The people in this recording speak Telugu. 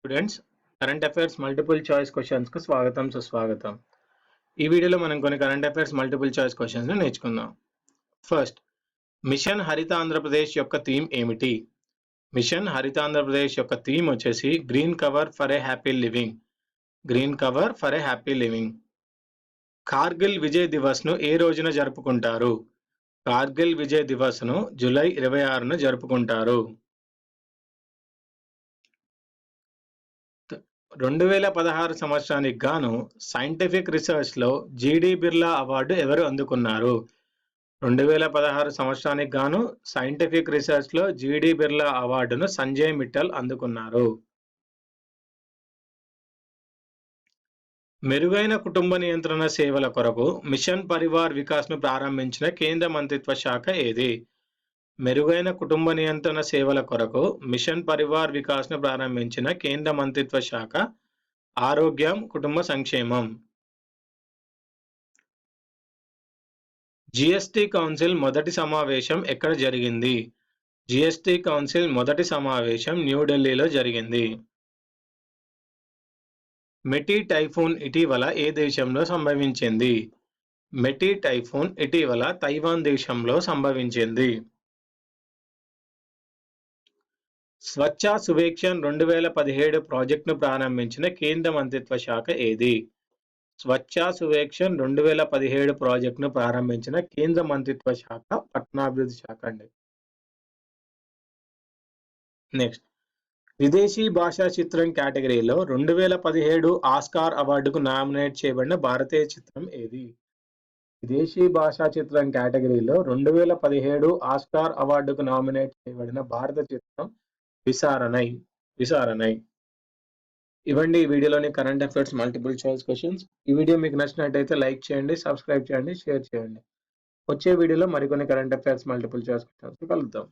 Students, current affairs multiple choice questions కు స్వాగతం సుస్వాగతం. ఈ వీడియోలో మనం కొన్ని current affairs multiple choice questions ని నేర్చుకుందాం. ఫస్ట్, మిషన్ హరిత ఆంధ్రప్రదేశ్ యొక్క థీమ్ ఏమిటి? మిషన్ హరిత ఆంధ్రప్రదేశ్ యొక్క థీమ్ వచ్చేసి green cover for a happy living. Green cover for a happy living. Kargil Vijay Diwas ను ఏ రోజున జరుపుకుంటారు? కార్గిల్ విజయ్ దివస్ ను జూలై 26న జరుపుకుంటారు. 2016 సంవత్సరానికి గాను సైంటిఫిక్ రీసెర్చ్ లో జీడీ బిర్లా అవార్డు ఎవరు అందుకున్నారు? 2016 సంవత్సరానికి గాను సైంటిఫిక్ రీసెర్చ్ లో జీడీ బిర్లా అవార్డును సంజయ్ మిట్టల్ అందుకున్నారు. మెరుగైన కుటుంబ నియంత్రణ సేవల కొరకు మిషన్ పరివార్ వికాస్ ను ప్రారంభించిన కేంద్ర మంత్రిత్వ శాఖ ఏది? మెరుగైన కుటుంబ నియంత్రణ సేవల కొరకు మిషన్ పరివార్ వికాస్ ను ప్రారంభించిన కేంద్ర మంత్రిత్వ శాఖ ఆరోగ్యం, కుటుంబ సంక్షేమం. జిఎస్టి కౌన్సిల్ మొదటి సమావేశం ఎక్కడ జరిగింది? జిఎస్టి కౌన్సిల్ మొదటి సమావేశం న్యూఢిల్లీలో జరిగింది. మెటీ టైఫూన్ ఇటీవల ఏ దేశంలో సంభవించింది? మెటీ టైఫూన్ ఇటీవల తైవాన్ దేశంలో సంభవించింది. స్వచ్ఛ సువేక్షణ్ 2017 ప్రాజెక్టును ప్రారంభించిన కేంద్ర మంత్రిత్వ శాఖ ఏది? స్వచ్ఛ సువేక్షణ్ 2017 ప్రాజెక్టును ప్రారంభించిన కేంద్ర మంత్రిత్వ శాఖ పట్టణాభివృద్ధి శాఖ అండి. నెక్స్ట్, విదేశీ భాషా చిత్రం కేటగిరీలో 2017 ఆస్కార్ అవార్డుకు నామినేట్ చేయబడిన భారతీయ చిత్రం ఏది? విదేశీ భాషా చిత్రం కేటగిరీలో 2017 ఆస్కార్ అవార్డుకు నామినేట్ చేయబడిన భారత చిత్రం విసారణై. ఇవ్వండి ఈ వీడియోలోని current affairs multiple choice questions. ఈ వీడియో మీకు నచ్చినట్టయితే లైక్ చేయండి, సబ్స్క్రైబ్ చేయండి, షేర్ చేయండి. వచ్చే వీడియోలో మరికొన్ని current affairs multiple choice questions కలుద్దాం.